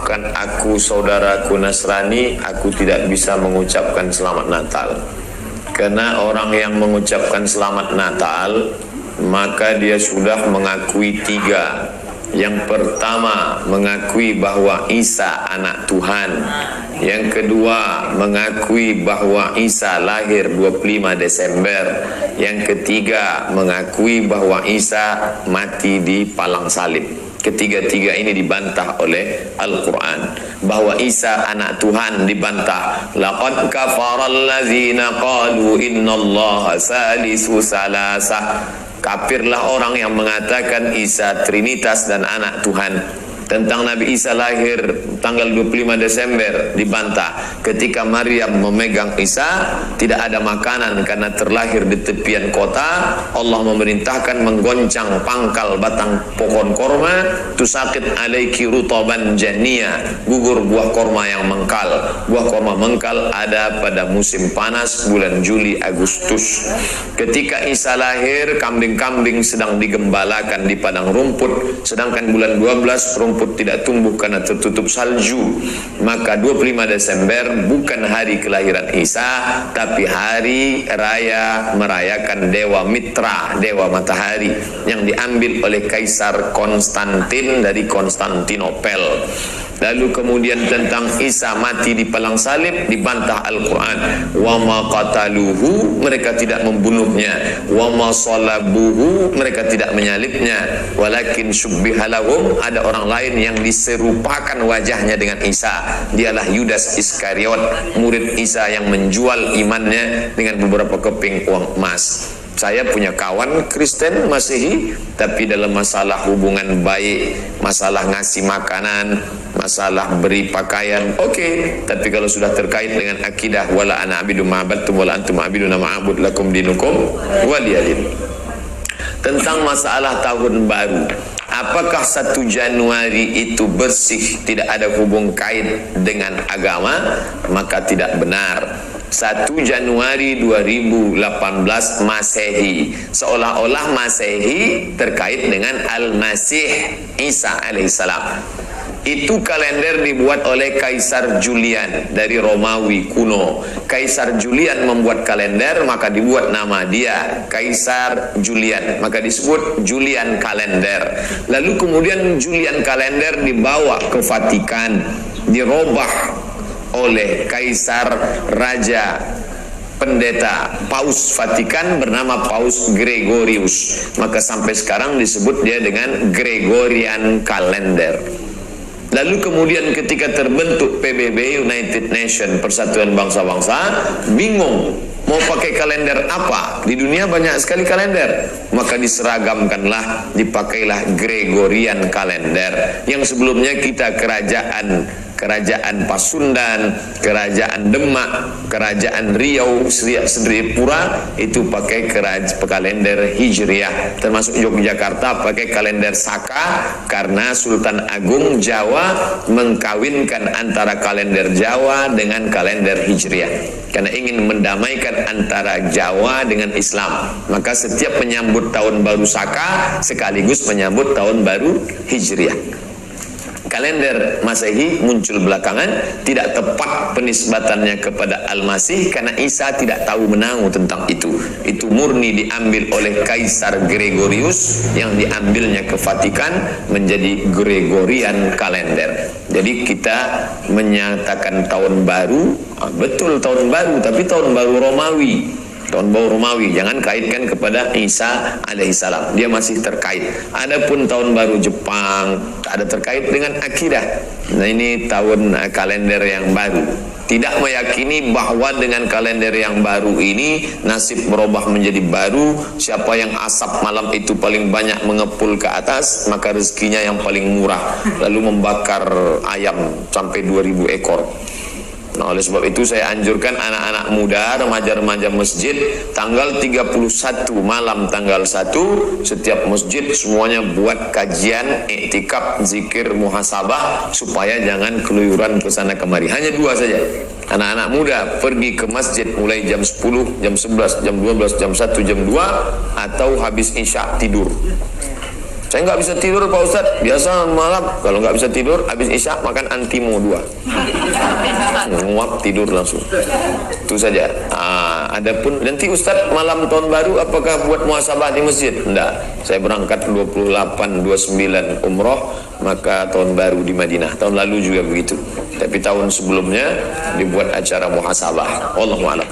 maafkan aku saudaraku Nasrani, aku tidak bisa mengucapkan selamat Natal. Karena orang yang mengucapkan selamat Natal, maka dia sudah mengakui tiga. Yang pertama, mengakui bahwa Isa anak Tuhan. Yang kedua, mengakui bahwa Isa lahir 25 Desember. Yang ketiga, mengakui bahwa Isa mati di palang salib. Ketiga-tiga ini dibantah oleh Al-Quran. Bahwa Isa anak Tuhan dibantah. Laqad kafaral ladzina qalu innallaha salisu salasa. Kafirlah orang yang mengatakan Isa Trinitas dan anak Tuhan. Tentang Nabi Isa lahir tanggal 25 Desember dibantah. Ketika Maryam memegang Isa, tidak ada makanan karena terlahir di tepian kota. Allah memerintahkan menggoncang pangkal batang pohon korma, tusakit alaiki rutaban jania, gugur buah korma yang mengkal. Buah korma mengkal ada pada musim panas bulan Juli Agustus. Ketika Isa lahir, kambing-kambing sedang digembalakan di padang rumput, sedangkan bulan 12 rumput tidak tumbuh karena tertutup salju. Maka 25 Desember bukan hari kelahiran Isa, tapi hari raya merayakan Dewa Mitra, Dewa Matahari, yang diambil oleh Kaisar Konstantin dari Konstantinopel. Lalu kemudian tentang Isa mati di palang salib dibantah Al-Quran. Wa ma qataluhu, mereka tidak membunuhnya. Wa ma salabuhu, mereka tidak menyalibnya. Walakin syubbihalahum, ada orang lain yang diserupakan wajahnya dengan Isa. Dialah Yudas Iskariot, murid Isa yang menjual imannya dengan beberapa keping uang emas. Saya punya kawan Kristen Masehi, tapi dalam masalah hubungan baik, masalah ngasih makanan, masalah beri pakaian, oke. Tapi kalau sudah terkait dengan akidah, wala ana abidu ma'abadtum wala antum abiduna ma'abud lakum dinukum waliyadin. Tentang masalah tahun baru, apakah 1 Januari itu bersih, tidak ada hubung kait dengan agama? Maka tidak benar. 1 Januari 2018 Masehi, seolah-olah Masehi terkait dengan Al-Masih Isa alaihissalam. Itu kalender dibuat oleh Kaisar Julian dari Romawi kuno. Kaisar Julian membuat kalender, maka dibuat nama dia Kaisar Julian, maka disebut Julian kalender. Lalu kemudian Julian kalender dibawa ke Vatikan, dirobah oleh Kaisar Raja Pendeta Paus Vatikan bernama Paus Gregorius. Maka sampai sekarang disebut dia dengan Gregorian Calendar. Lalu kemudian ketika terbentuk PBB, United Nation, Persatuan Bangsa-Bangsa, bingung mau pakai kalender apa? Di dunia banyak sekali kalender. Maka diseragamkanlah, dipakailah Gregorian Calendar. Yang sebelumnya kita Kerajaan Pasundan, Kerajaan Demak, Kerajaan Riau, Sripura itu pakai kalender Hijriah. Termasuk Yogyakarta pakai kalender Saka karena Sultan Agung Jawa mengkawinkan antara kalender Jawa dengan kalender Hijriah. Karena ingin mendamaikan antara Jawa dengan Islam. Maka setiap menyambut tahun baru Saka sekaligus menyambut tahun baru Hijriah. Kalender Masehi muncul belakangan, tidak tepat penisbatannya kepada Al-Masih karena Isa tidak tahu menahu tentang itu. Itu murni diambil oleh Kaisar Gregorius yang diambilnya ke Vatikan menjadi Gregorian Kalender. Jadi kita menyatakan tahun baru, betul tahun baru, tapi tahun baru Romawi. Tahun baru Romawi, jangan kaitkan kepada Isa alaihissalam, dia masih terkait. Adapun tahun baru Jepang ada terkait dengan akidah. Nah ini tahun kalender yang baru. Tidak meyakini bahwa dengan kalender yang baru ini nasib berubah menjadi baru. Siapa yang asap malam itu paling banyak mengepul ke atas, maka rezekinya yang paling murah. Lalu membakar ayam sampai 2000 ekor. Nah, oleh sebab itu saya anjurkan anak-anak muda, remaja-remaja masjid, tanggal 31 malam tanggal 1 setiap masjid semuanya buat kajian, iktikaf, zikir, muhasabah supaya jangan keluyuran ke sana kemari. Hanya 2 saja. Anak-anak muda pergi ke masjid mulai jam 10, jam 11, jam 12, jam 1, jam 2 atau habis isya tidur. Saya nggak bisa tidur Pak Ustadz, biasa malam kalau nggak bisa tidur habis isya makan antimo 2, nguap tidur langsung, itu saja. Adapun nanti Ustadz malam tahun baru apakah buat muhasabah di masjid? Enggak, saya berangkat 28, 29 umroh, maka tahun baru di Madinah. Tahun lalu juga begitu, tapi tahun sebelumnya dibuat acara muhasabah. Wallahu a'lam.